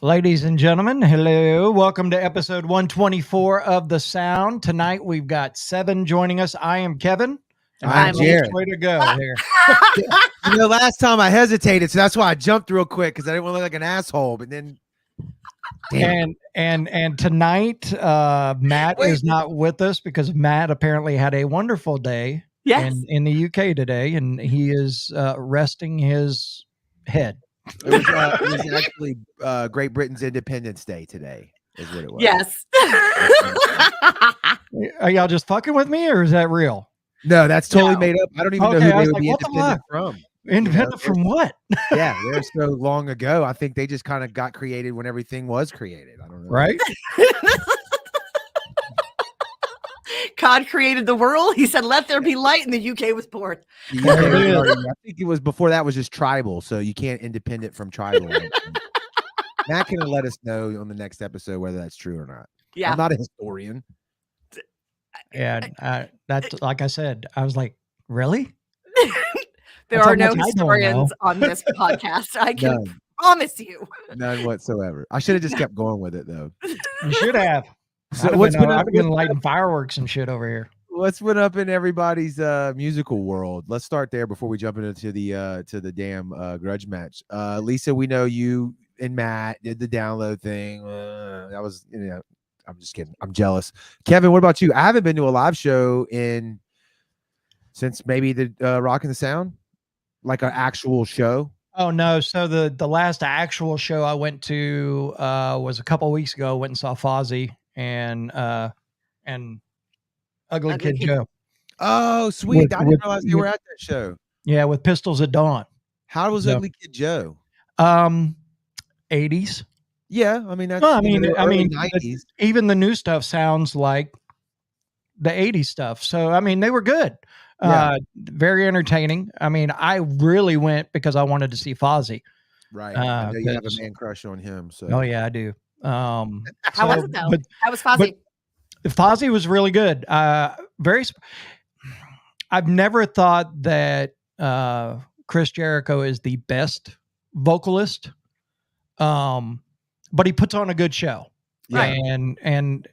Ladies and gentlemen, hello. Welcome to episode 124 of The Sound. Tonight we've got SevVven joining us. I am Kevin. And I'm Jared. Way to go here. Last time I hesitated, so that's why I jumped real quick because I didn't want to look like an asshole. But then, and tonight, Matt is not with us because Matt apparently had a wonderful day in the UK today, and he is resting his head. It was actually Great Britain's Independence Day today, is what it was. Yes. Are y'all just fucking with me, or is that real? No, that's totally made up. I don't even know who they would be independent from. Independent from what? Yeah, they're so long ago. I think they just kind of got created when everything was created. I don't know. Right? God created the world. He said, "Let there be light," and the UK was born. I think it was before that was just tribal, so you can't independent from tribal. Matt can let us know on the next episode whether that's true or not. Yeah, I'm not a historian. Yeah, that's like I said. I was like, really? There are no historians on this podcast. I can promise you. None whatsoever. I should have just kept going with it, though. You should have. So I've been lighting fireworks and shit over here. What's been up in everybody's musical world? Let's start there before we jump into the damn grudge match. Lisa, we know you and Matt did the download thing. That was, I'm just kidding. I'm jealous. Kevin, what about you? I haven't been to a live show since maybe the Rock and the Sound, like an actual show. Oh no! So the last actual show I went to was a couple weeks ago. Went and saw Fozzy and Ugly Kid Joe. Oh, sweet! I didn't realize they were at that show. Yeah, with Pistols at Dawn. How was Ugly Kid Joe? 80s. Yeah, I mean that's. Well, I mean, 90s. Even the new stuff sounds like the 80s stuff. So I mean, they were good. Yeah. Very entertaining. I mean, I really went because I wanted to see Fozzy. Right. I know you have a man crush on him. So. Oh yeah, I do. How was it though? How was Fozzy? Fozzy was really good. I've never thought that Chris Jericho is the best vocalist, but he puts on a good show. Yeah. And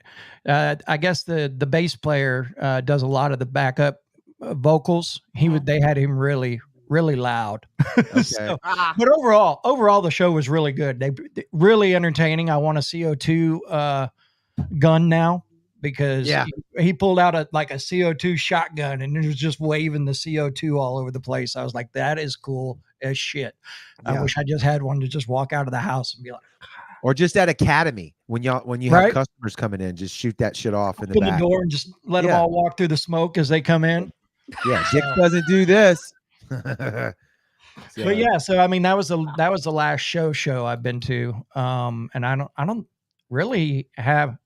I guess the bass player does a lot of the backup vocals. They had him really loud. Okay. But overall the show was really good. They really entertaining. I want a CO2 gun now because he pulled out a CO2 shotgun and it was just waving the CO2 all over the place. I was like, that is cool as shit. I wish I just had one to just walk out of the house and be like, or just at Academy when you have customers coming in, just shoot that shit off in the back. Door and just let them all walk through the smoke as they come in. Yeah, Dick doesn't do this. But yeah, so I mean that was the last show I've been to, and I don't really have.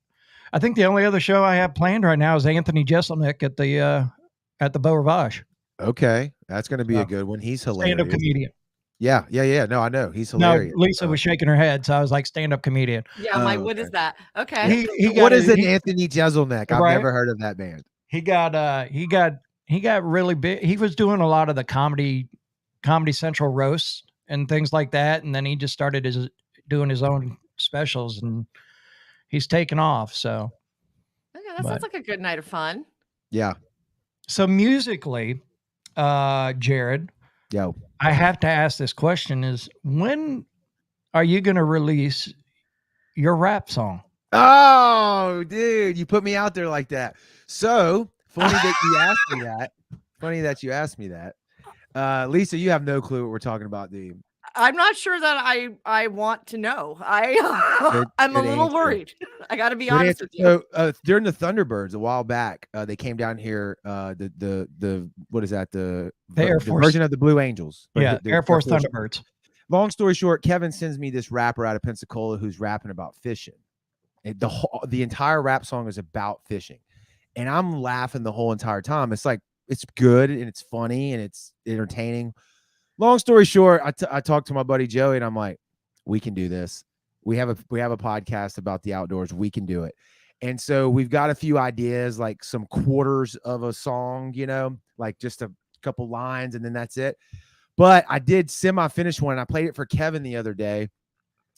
I think the only other show I have planned right now is Anthony Jeselnik at the Beau Rivage. Okay, that's going to be a good one. He's hilarious. Stand-up comedian. Yeah. No, I know he's hilarious. No, Lisa was shaking her head, so I was like, stand-up comedian. Yeah, I'm like, what is that? Okay. What is an Anthony Jeselnik? I've never heard of that band. He got really big. He was doing a lot of the Comedy Central roasts and things like that, and then he just started doing his own specials, and he's taken off. So, okay, that sounds like a good night of fun. Yeah. So musically, Jared, I have to ask this question: is when are you going to release your rap song? Oh, dude, you put me out there like that. So funny that you asked me that. Funny that you asked me that. Lisa, you have no clue what we're talking about, do you? I'm not sure that I want to know. I'm a little worried. I got to be honest with you. So during the Thunderbirds a while back, they came down here. The what is that? The Air Force version of the Blue Angels. Yeah, the Air Force Thunderbirds. Long story short, Kevin sends me this rapper out of Pensacola who's rapping about fishing. And the entire rap song is about fishing, and I'm laughing the whole entire time. It's like it's good and it's funny and it's entertaining. Long story short, I talked to my buddy Joey and I'm like, we can do this. We have a podcast about the outdoors. We can do it. And so we've got a few ideas, like some quarters of a song, like just a couple lines and then that's it. But I did semi-finish one. I played it for Kevin the other day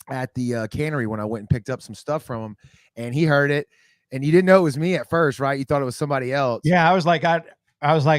at the cannery when I went and picked up some stuff from him, and he heard it, and you didn't know it was me at first, right? You thought it was somebody else. Yeah, I was like,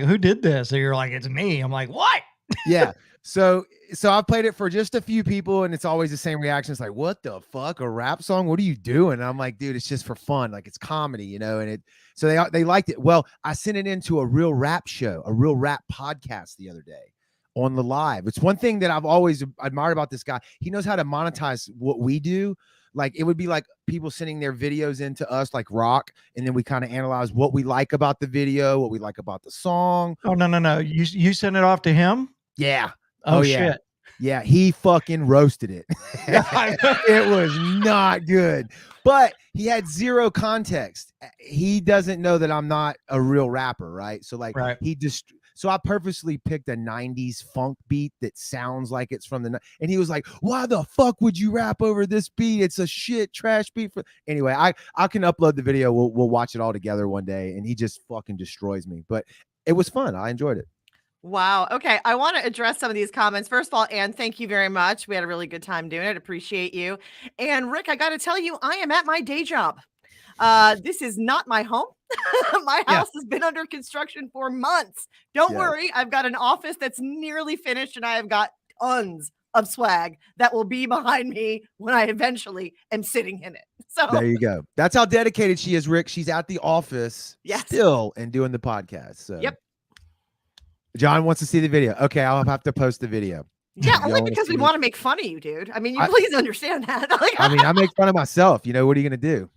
who did this? And you're like, it's me. I'm like, what? Yeah. So I've played it for just a few people, and it's always the same reaction. It's like, what the fuck? A rap song? What are you doing? And I'm like, dude, it's just for fun. Like, it's comedy, you know? And so they liked it. Well, I sent it into a real rap show, a real rap podcast the other day on the live. It's one thing that I've always admired about this guy. He knows how to monetize what we do. Like, it would be like people sending their videos into us, like rock, and then we kind of analyze what we like about the video, what we like about the song. Oh, no. You sent it off to him? Yeah. Oh yeah. shit. Yeah, he fucking roasted it. It was not good, but he had zero context. He doesn't know that I'm not a real rapper, right? So like, right. So I purposely picked a 90s funk beat that sounds like it's from and he was like, why the fuck would you rap over this beat? It's a shit trash beat. Anyway, I can upload the video. We'll watch it all together one day, and he just fucking destroys me. But it was fun. I enjoyed it. Wow. Okay. I want to address some of these comments. First of all, Anne, thank you very much. We had a really good time doing it. Appreciate you. And Rick, I got to tell you, I am at my day job. This is not my home. My house has been under construction for months. Don't worry. I've got an office that's nearly finished, and I have got tons of swag that will be behind me when I eventually am sitting in it. So there you go. That's how dedicated she is, Rick. She's at the office still and doing the podcast. So yep. John wants to see the video. Okay, I'll have to post the video. Yeah, only because we want to make fun of you, dude. I mean, please understand that. I mean, I make fun of myself. You know, what are you going to do?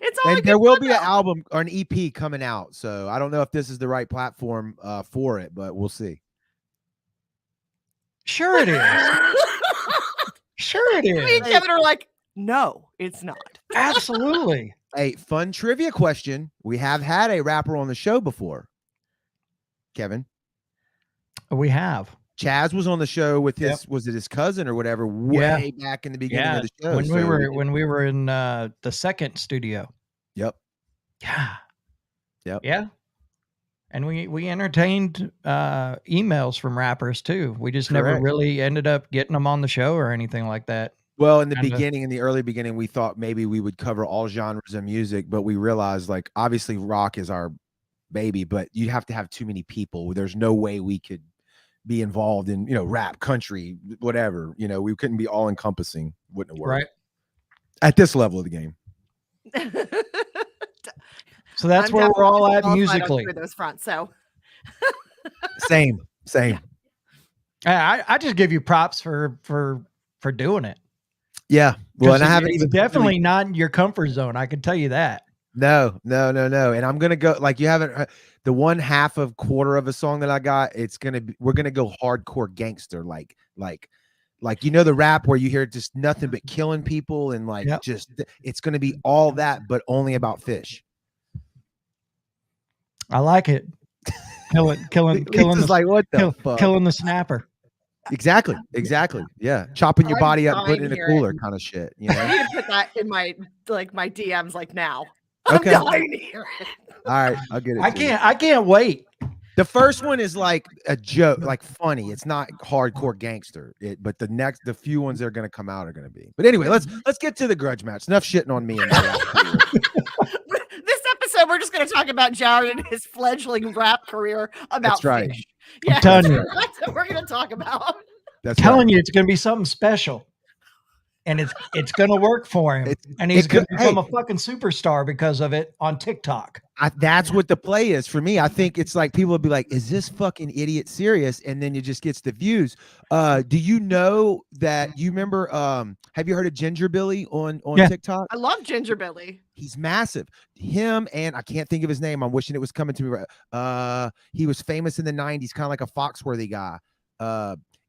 It's all. And there will be an album or an EP coming out. So I don't know if this is the right platform for it, but we'll see. Sure it is. Sure it is. Me and Kevin are like, no, it's not. Absolutely. A fun trivia question. We have had a rapper on the show before. Kevin. We have. Chaz was on the show with his, was it his cousin or whatever, way back in the beginning of the show. When we were in the second studio. Yep. Yeah. Yep. Yeah. And we entertained emails from rappers too. We just never really ended up getting them on the show or anything like that. Well, in the early beginning, we thought maybe we would cover all genres of music, but we realized, like, obviously rock is our baby, but you have to have too many people. There's no way we could be involved in, rap, country, whatever. We couldn't be all encompassing. Wouldn't have worked. Right. At this level of the game. So that's where we're all at musically. Those fronts, so. Same. I just give you props for doing it. Yeah. Well, and I haven't even definitely not in your comfort zone. I can tell you that. No. And I'm going to go, like, you haven't heard the one half of quarter of a song that I got. We're going to go hardcore gangster. Like, the rap where you hear just nothing but killing people. And it's going to be all that, but only about fish. I like it. Killing like, what the fuck? Killing the snapper. Exactly. Yeah. Chopping your body up, putting it in a cooler kind of shit. I need to put that in my DMs now. Okay. I'm dying to hear it. All right. I'll get it. I can't wait. The first one is like a joke, like funny. It's not hardcore gangster. But the few ones that are going to come out are going to be. But anyway, let's get to the grudge match. Enough shitting on me. This episode, we're just going to talk about Jared and his fledgling rap career about That's right. fish. Yeah, I'm telling you. That's what we're going to talk about. That's telling you, it's going to be something special. And it's going to work for him. And he's going to become a fucking superstar because of it on TikTok. That's what the play is for me. I think it's like people will be like, is this fucking idiot serious? And then it just gets the views. Do you know that you remember, have you heard of Ginger Billy on TikTok? I love Ginger Billy. He's massive. Him and I can't think of his name. I'm wishing it was coming to me. He was famous in the 90s, kind of like a Foxworthy guy.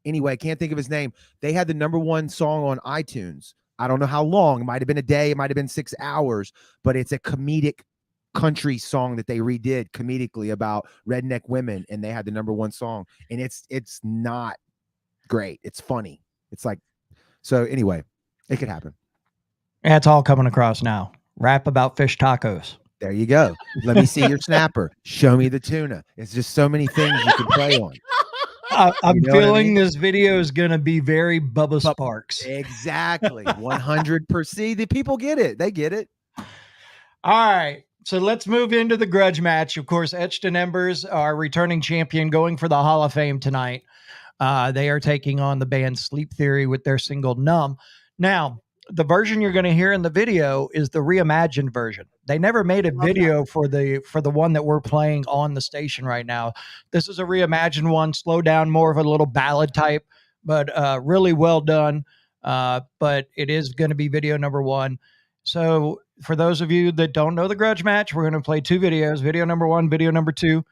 Anyway, I can't think of his name. They had the #1 song on iTunes. I don't know how long. It might have been a day. It might have been 6 hours, but it's a comedic country song that they redid comedically about redneck women, and they had the #1 song. And it's not great. It's funny. It's like, so anyway, it could happen. That's all coming across now. Rap about fish tacos. There you go. Let me see your snapper. Show me the tuna. It's just so many things you can play on. I'm feeling this video is going to be very Bubba Sparks. Exactly. 100%. The people get it. They get it. All right. So let's move into the grudge match. Of course, Etched In Embers, our returning champion, going for the Hall of Fame tonight. They are taking on the band Sleep Theory with their single Numb. Now, the version you're going to hear in the video is the reimagined version. They never made a video for the one that we're playing on the station right now. This is a reimagined one, slow down, more of a little ballad type, but really well done. But it is going to be video number 1. So for those of you that don't know the grudge match, we're going to play 2 videos, video number 1, video number 2.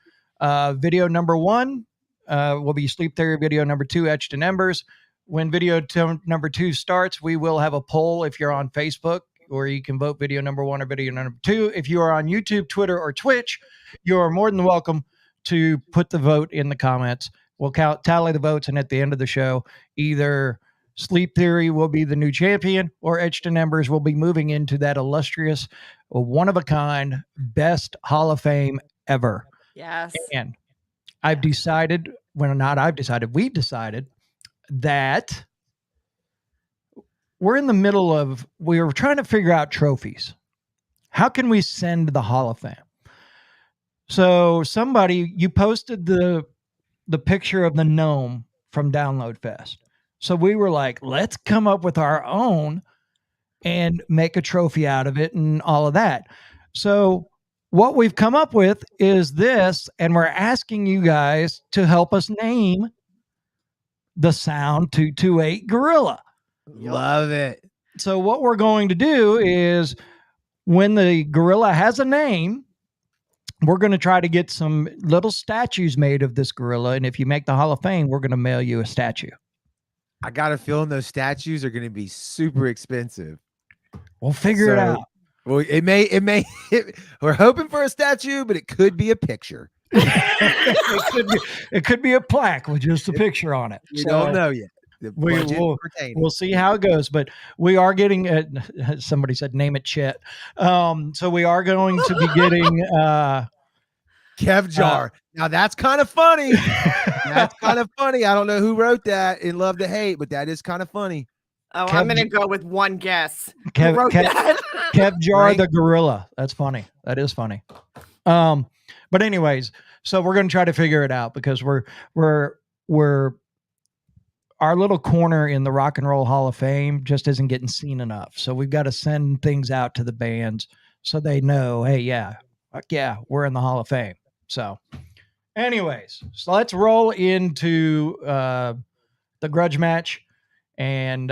Video number 1 will be Sleep Theory, video number 2, Etched In Embers. When video number 2 starts, we will have a poll if you're on Facebook, or you can vote video number 1 or video number 2. If you are on YouTube, Twitter, or Twitch, you are more than welcome to put the vote in the comments. We'll tally the votes, and at the end of the show, either Sleep Theory will be the new champion, or Etched In Embers will be moving into that illustrious, one-of-a-kind, best Hall of Fame ever. Yes. And we've decided that we're in the middle of, we were trying to figure out trophies. How can we send the Hall of Fame? So you posted the picture of the gnome from Download Fest. So we were like, let's come up with our own and make a trophy out of it and all of that. So what we've come up with is this, and we're asking you guys to help us name the Sound 228 gorilla. Love it. So what we're going to do is, when the gorilla has a name, we're going to try to get some little statues made of this gorilla. And if you make the Hall of Fame, we're going to mail you a statue. I got a feeling those statues are going to be super expensive. We'll figure it out. Well, we're hoping for a statue, but it could be a picture. It could be a plaque with just a picture on it. You don't know yet. We'll see how it goes, but we are getting somebody said name it Chet. So we are going to be getting Kev Jar. Now that's kind of funny. That's kind of funny. I don't know who wrote that in Love to Hate, but that is kind of funny. Oh, I'm going to go with one guess. Kev Jar the gorilla. That's funny. That is funny. But anyways, so we're going to try to figure it out, because we're our little corner in the Rock and Roll Hall of Fame just isn't getting seen enough. So we've got to send things out to the bands so they know, hey, yeah, we're in the Hall of Fame. So anyways, so let's roll into the grudge match, and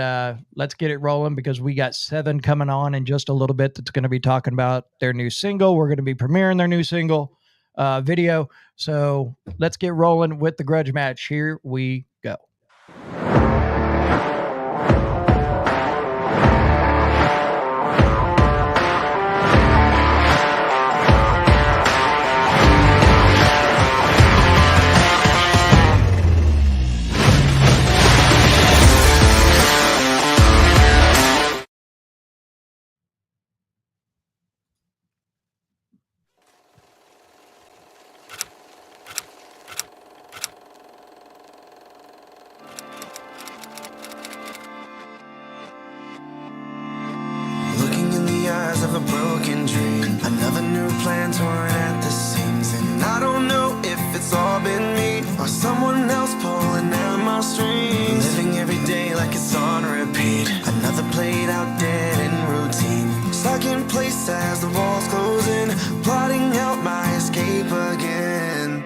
let's get it rolling, because we got SevVven coming on in just a little bit that's going to be talking about their new single. We're going to be premiering their new single video. So let's get rolling with the grudge match. Here we go. A broken dream, another new plan torn at the seams, and I don't know if it's all been me or someone else pulling at my strings. Living every day like it's on repeat, another played out dead end routine, stuck in place as the walls close in, plotting out my escape again.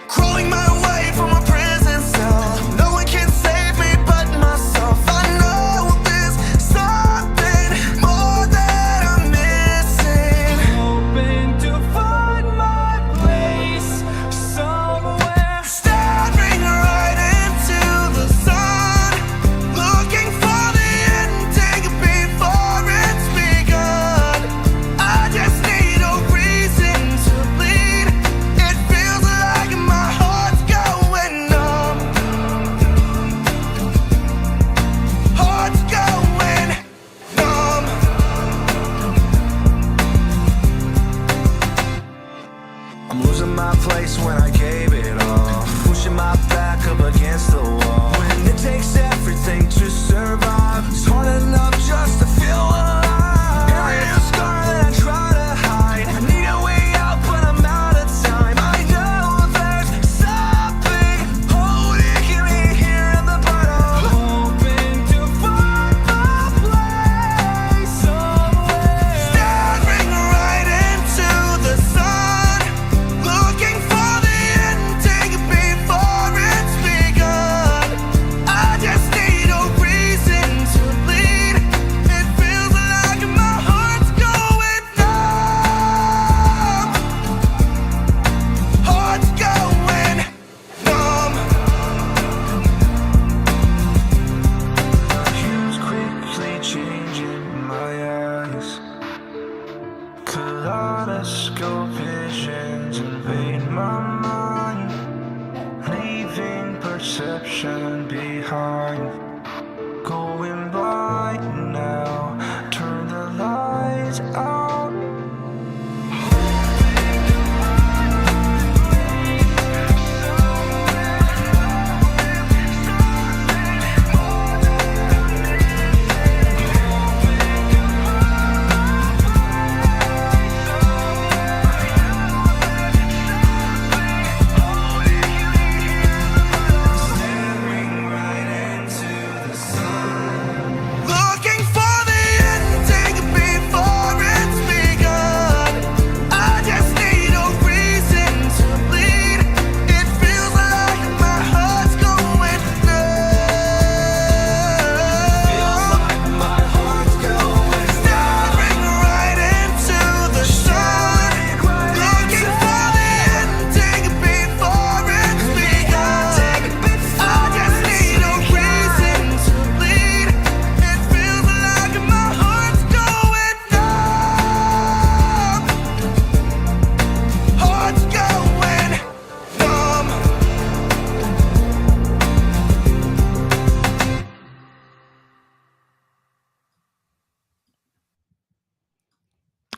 Crawling my way from a prison cell, no one can save me but myself. I know this something more that I'm missing. Hoping to find my place somewhere, staring right into the sun.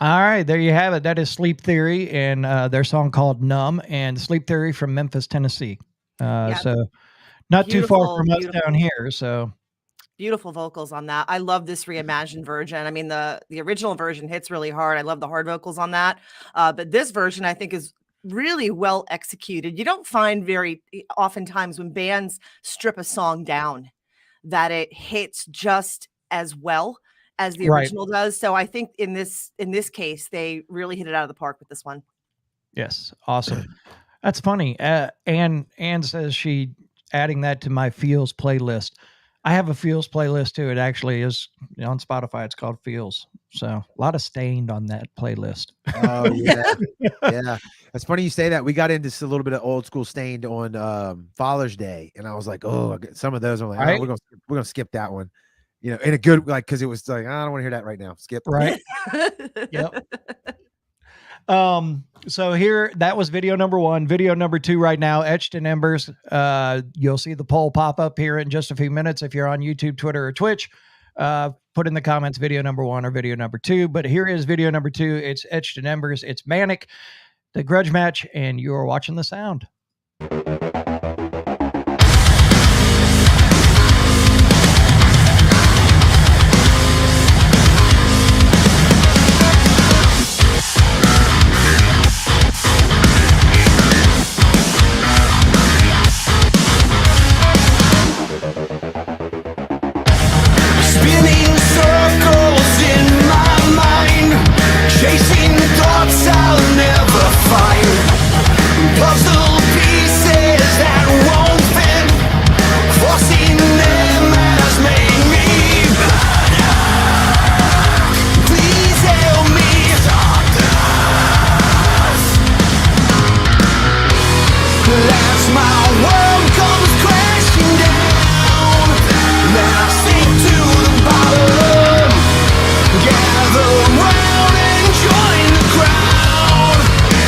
All right, there you have it. That is Sleep Theory and their song called Numb, and Sleep Theory from Memphis, Tennessee. So not too far from us down here. So beautiful vocals on that. I love this reimagined version. I mean, the original version hits really hard. I love the hard vocals on that. But this version, I think, is really well executed. You don't find very oftentimes when bands strip a song down that it hits just as well as the original does. So I think in this case, they really hit it out of the park with this one. Yes. Awesome. That's funny. Anne says she adding that to my Feels playlist. I have a Feels playlist too. It actually is on Spotify. It's called Feels. So a lot of Stained on that playlist. Oh yeah. Yeah. It's funny you say that. We got into a little bit of old school Stained on Father's Day. And I was like, oh, some of those I'm like, oh, we're gonna skip that one. You know, in a good, like, because it was like, I don't want to hear that right now. Skip. Right. Yep. So here, that was video number 1. Video number 2 right now, Etched in Embers. You'll see the poll pop up here in just a few minutes. If you're on YouTube, Twitter, or Twitch, put in the comments video number 1 or video number 2. But here is video number 2. It's Etched in Embers. It's Manic, the Grudge Match, and you are watching the sound.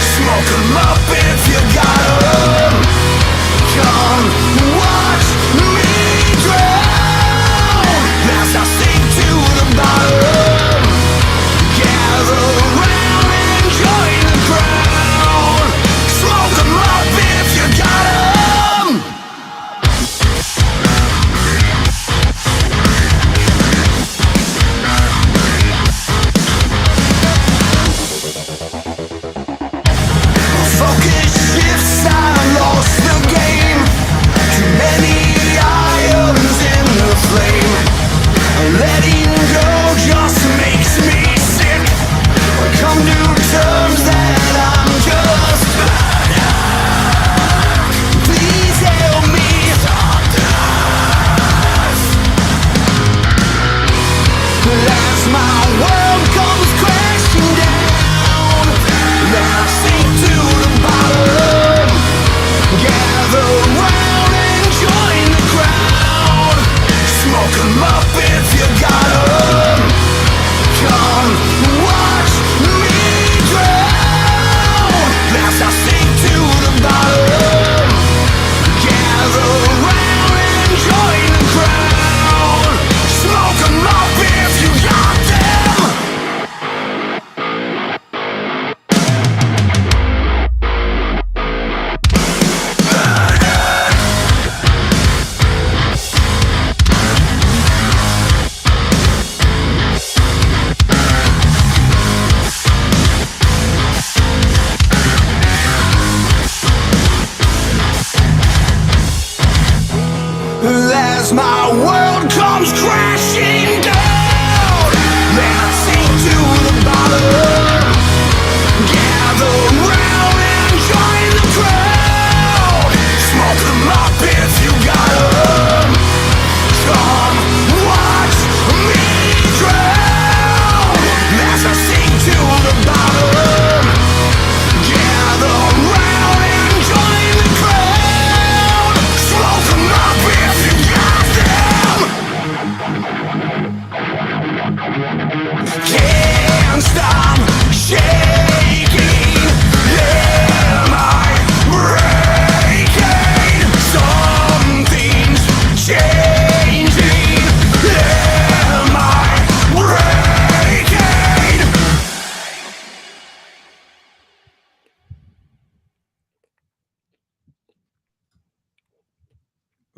Smoke 'em up if you got 'em.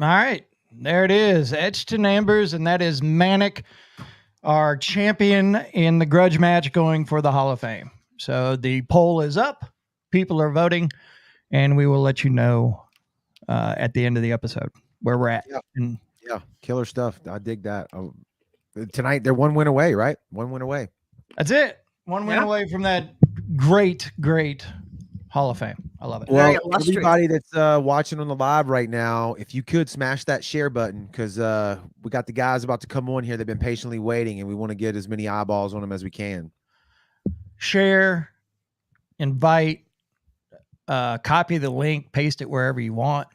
All right. There it is. Etched in Embers, and that is Manic, our champion in the grudge match going for the Hall of Fame. So the poll is up. People are voting, and we will let you know at the end of the episode where we're at. Yeah. And Yeah, killer stuff. I dig that. Tonight, they're 1 win away, right? 1 win away. that's it. One win away from that great Hall of Fame. I love it. Well, everybody that's watching on the live right now, if you could smash that share button, because we got the guys about to come on here. They've been patiently waiting, and we want to get as many eyeballs on them as we can. Share, invite, copy the link, paste it wherever you want.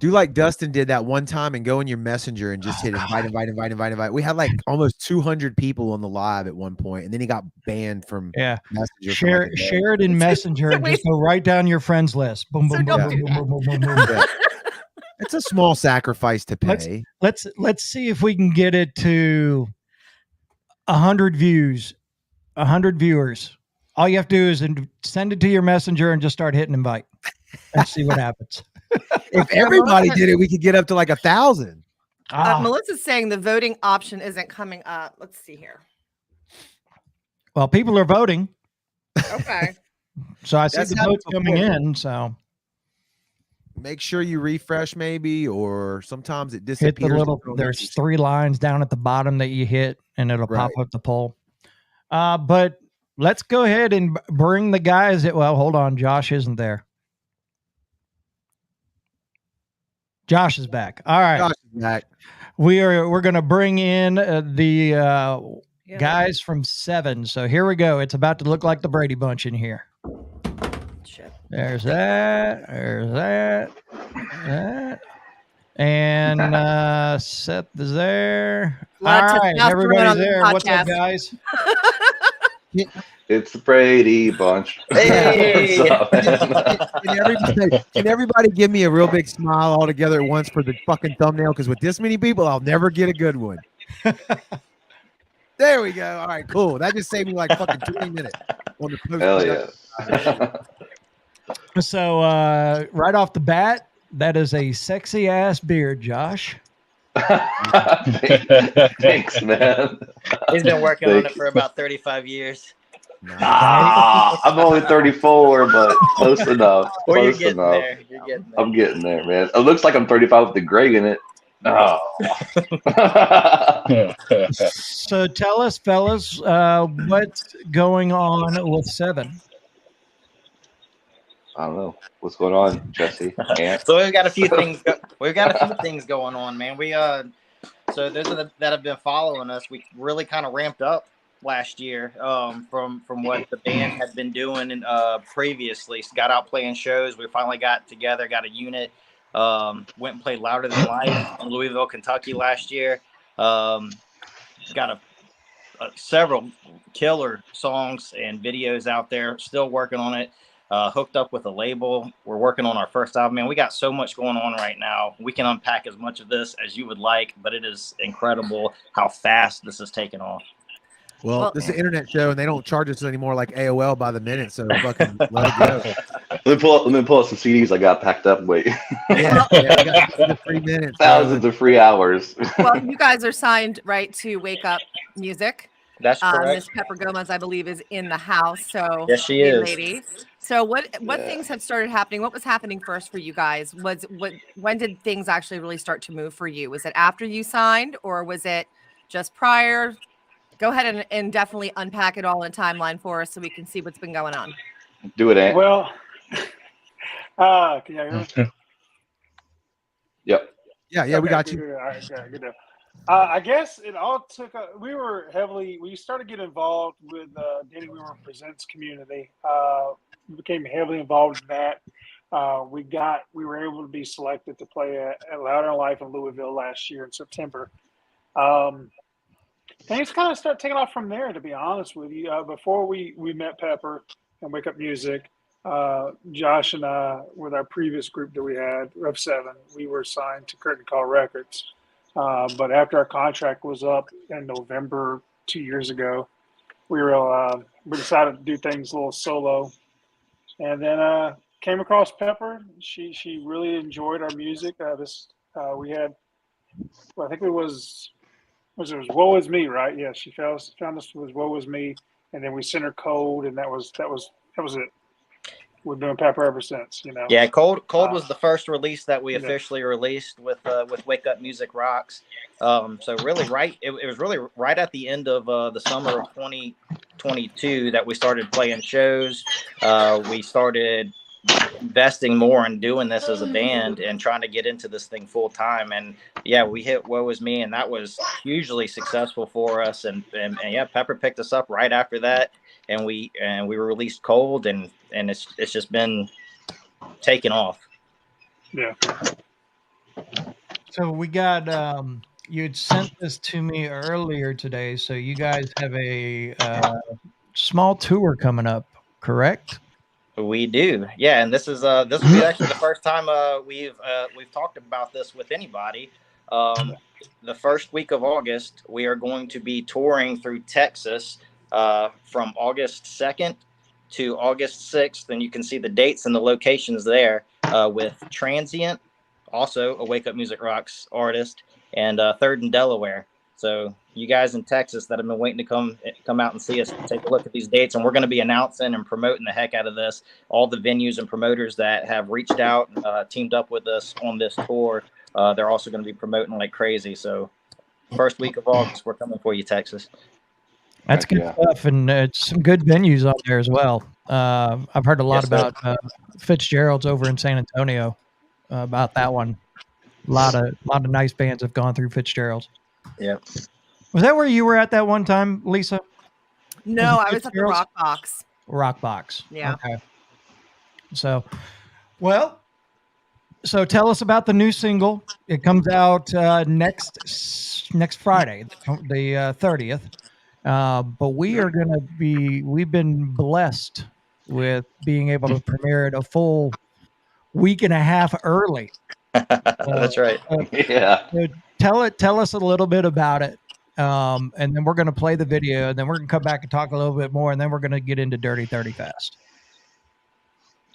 Do like Dustin did that one time and go in your messenger and just hit invite. We had like almost 200 people on the live at one point, and then he got banned from Messenger. Share it in Messenger and just go right down your friends list. Boom, boom, boom, boom, boom, boom, boom, boom. Yeah. It's a small sacrifice to pay. Let's see if we can get it to 100 views, 100 viewers. All you have to do is send it to your messenger and just start hitting invite and see what happens. If everybody did it, we could get up to like 1,000. Melissa's saying the voting option isn't coming up. Let's see here. Well, people are voting. Okay. So I see the votes coming in. So make sure you refresh maybe, or sometimes it disappears. There's 3 lines down at the bottom that you hit and it'll pop up the poll. But let's go ahead and bring the guys well, hold on. Josh isn't there. Josh is back. All right. Josh is back. We're going to bring in the guys from SevVven. So here we go. It's about to look like the Brady Bunch in here. Shit. There's that. There's that. That. And Seth is there. All right. Everybody's there. What's up, guys? It's the Brady Bunch. Hey! Can everybody give me a real big smile all together at once for the fucking thumbnail? Because with this many people, I'll never get a good one. There we go. All right, cool. That just saved me like fucking 20 minutes on the post. Hell yeah. So right off the bat, that is a sexy ass beard, Josh. Thanks, man. He's been working on it for about 35 years. I'm only 34, but close enough. Well, close you're enough. there. You're getting there. I'm getting there, man. It looks like I'm 35 with the gray in it. Oh. So tell us, fellas, what's going on with SevVven? I don't know what's going on, Jesse. So we've got a few things. We've got a few things going on, man. So those that have been following us, we really kind of ramped up last year from what the band had been doing and previously. So got out playing shows. We finally got together, got a unit. Went and played Louder Than Life in Louisville, Kentucky last year. Got several killer songs and videos out there. Still working on it. Hooked up with a label. We're working on our first album. Man, we got so much going on right now. We can unpack as much of this as you would like, but it is incredible how fast this is taking off. Well, this is an internet show, and they don't charge us anymore like AOL by the minute, so fucking let it go. Let me pull up some CDs I got packed up. Wait. Yeah, I got the 3 minutes. Thousands of free hours. Well, you guys are signed, right, to Wake Up Music. That's correct. Miss Pepper Gomez, I believe, is in the house. So yes, she is. Lady. So what things have started happening? What was happening first for you guys? When did things actually really start to move for you? Was it after you signed, or was it just prior? Go ahead and definitely unpack it all in a timeline for us so we can see what's been going on. Do it, Ant. Well, can you hear me? Yep. Yeah, we got you. All right, good. I guess it all took. We started getting involved with Danny Weaver Presents community. We became heavily involved in that. We were able to be selected to play at Louder Than Life in Louisville last year in September. Things kind of started taking off from there, to be honest with you. Before we met Pepper and Wake Up Music, Josh and I, with our previous group that we had, Rev 7, we were signed to Curtain Call Records. But after our contract was up in November 2 years ago, we decided to do things a little solo. And then came across Pepper. She really enjoyed our music. This We had, well, I think it was Woe Is Me, right? Yeah, she found us with Woe Is Me, and then we sent her Cold, and that was it. We've been doing Pepper ever since, you know. Yeah, Cold was the first release that we yeah. officially released with Wake Up Music Rocks. So really, it was really right at the end of the summer of 2022 that we started playing shows. We started investing more in doing this as a band and trying to get into this thing full time. And yeah, we hit Woe Is Me, and that was hugely successful for us. And yeah, Pepper picked us up right after that, and we were released Cold, and it's just been taken off. Yeah. So we got you'd sent this to me earlier today. So you guys have a small tour coming up, correct? We do, yeah, and this will be actually the first time we've talked about this with anybody. The first week of August, we are going to be touring through Texas from August 2nd to August 6th, and you can see the dates and the locations there with Transient, also a Wake Up Music Rocks artist, and Third in Delaware. So you guys in Texas that have been waiting to come out and see us, take a look at these dates, and we're going to be announcing and promoting the heck out of this. All the venues and promoters that have reached out, teamed up with us on this tour, they're also going to be promoting like crazy. So first week of August, we're coming for you, Texas. That's good stuff, and it's some good venues on there as well. I've heard a lot about Fitzgerald's over in San Antonio about that one. A lot of nice bands have gone through Fitzgerald's. Yeah. Was that where you were at that one time, Lisa? No, I was at the Rock Box. Rock Box. Yeah. Okay. So tell us about the new single. It comes out next Friday, the 30th. But we've been blessed with being able to premiere it a full week and a half early. That's right. Yeah. Tell us a little bit about it. And then we're going to play the video, and then we're going to come back and talk a little bit more, and then we're going to get into Dirty 30 Fast.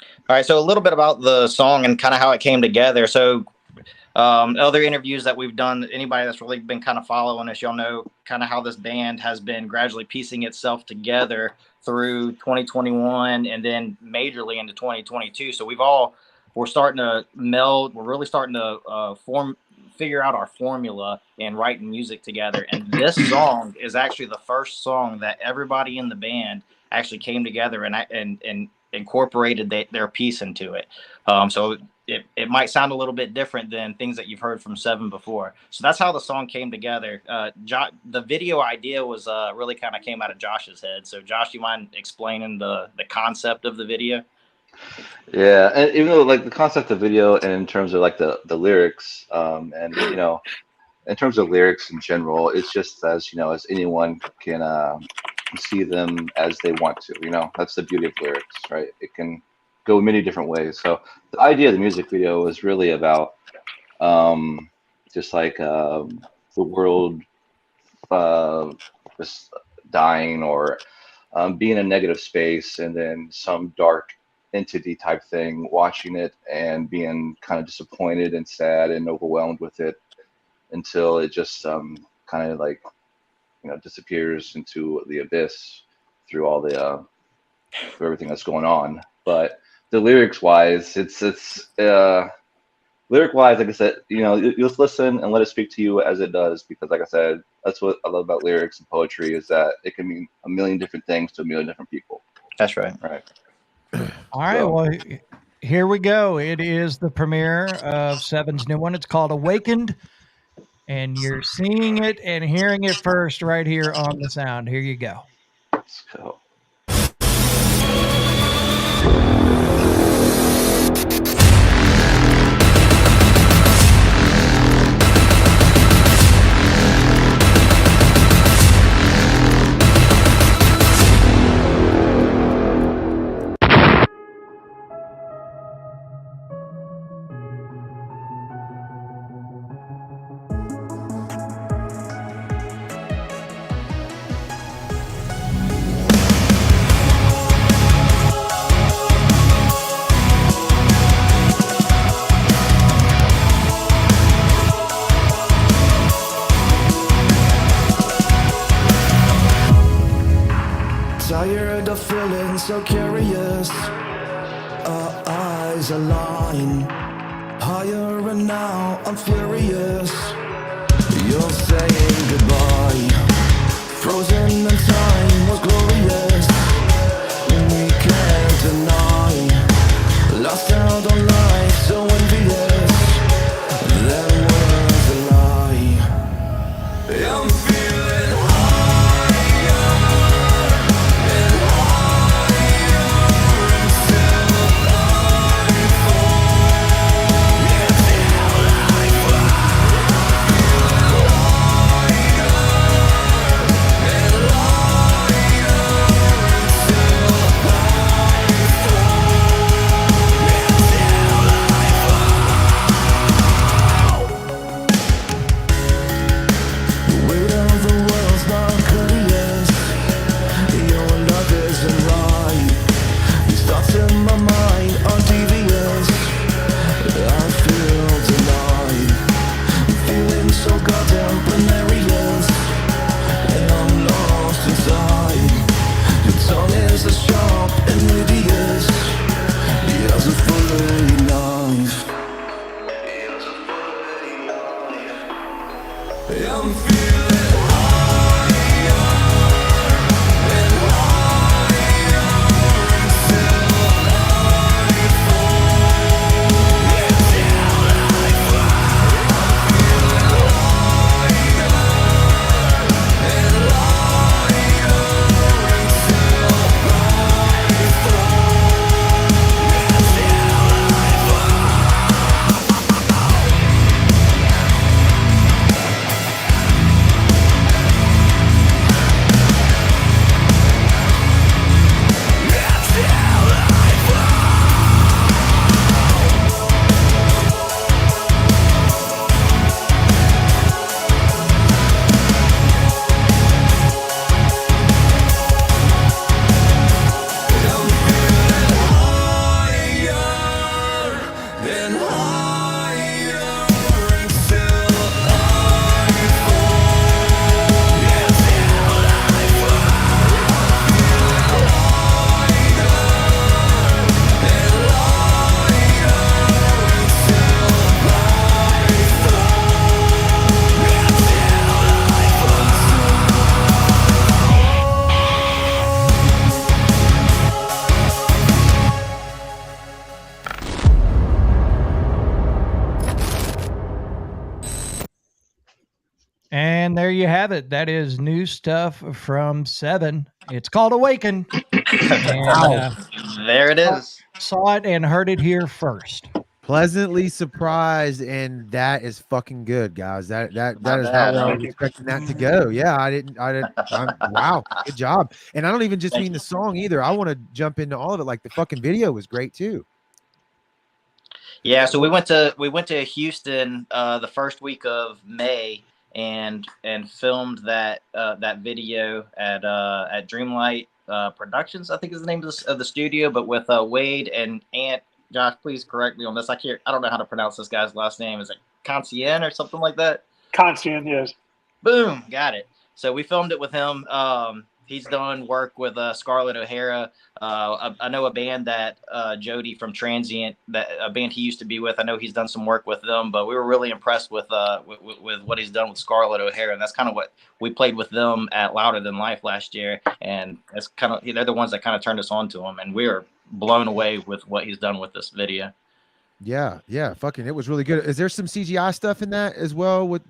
All right. So a little bit about the song and kind of how it came together. So other interviews that we've done, anybody that's really been kind of following us, y'all know kind of how this band has been gradually piecing itself together through 2021 and then majorly into 2022. So we're starting to meld. We're really starting to figure out our formula and writing music together. And this song is actually the first song that everybody in the band actually came together and incorporated their piece into it. So it might sound a little bit different than things that you've heard from SevVven before. So that's how the song came together. The video idea was really kind of came out of Josh's head. So Josh, you mind explaining the concept of the video? Yeah, and even though like the concept of video and in terms of like the lyrics, and you know, in terms of lyrics in general, it's just as anyone can see them as they want to. You know, that's the beauty of lyrics, right? It can go many different ways. So the idea of the music video was really about just like the world just dying or being in a negative space, and then some dark entity type thing watching it and being kind of disappointed and sad and overwhelmed with it until it just kind of like disappears into the abyss through all the through everything that's going on. But the lyrics wise, it's lyric wise, like I said, you just listen and let it speak to you as it does, because like I said, that's what I love about lyrics and poetry, is that it can mean a million different things to a million different people. That's right. All right. So, well, here we go. It is the premiere of SevVven's new one. It's called Awakened, and you're seeing it and hearing it first right here on The Sound. Here you go. Let's go. tired of feeling so curious. Our eyes align higher, and now I'm furious. You're saying goodbye, frozen in time was glorious. We can't deny, lost out on life, so envious. That was a lie. I'm feeling higher and higher until I fall. Until I fall. Lighter and lighter until I fall. The weight of the world's not courteous. Your love isn't right. These thoughts in my mind are devious. I feel denied. I'm feeling so goddamn precarious, and I'm lost inside. Your tongue is as sharp and hideous as a fully knife. I'm feeling higher and higher until I fall. Until I fall. Feeling lighter and lighter until I fall. Until I then higher until I fall. Until I fall. Lighter and lighter until I fall. And there you have it. That is new stuff from SevVven. It's called Awaken. And, There it is. saw it and heard it here first. Pleasantly surprised, and that is fucking good, guys. That is Not how bad, I huh? was expecting that to go. Yeah, wow, good job. And I don't even just Thank mean you. the song either. I want to jump into all of it. Like the fucking video was great too. Yeah, so we went to Houston the first week of May and filmed that video at Dreamlight Productions, I think is the name of the studio, but with Wade and Ant. Josh, please correct me on this. I don't know how to pronounce this guy's last name. Is it Concien or something like that? Constant, yes. Boom, got it. So we filmed it with him. He's done work with Scarlett O'Hara. I know a band that Jody from Transient, that a band he used to be with. I know he's done some work with them, but we were really impressed with what he's done with Scarlett O'Hara, and that's kind of what we played with them at Louder Than Life last year. And that's kind of, they're the ones that kind of turned us on to him, and we were blown away with what he's done with this video. Yeah, fucking, it was really good. Is there some CGI stuff in that as well? With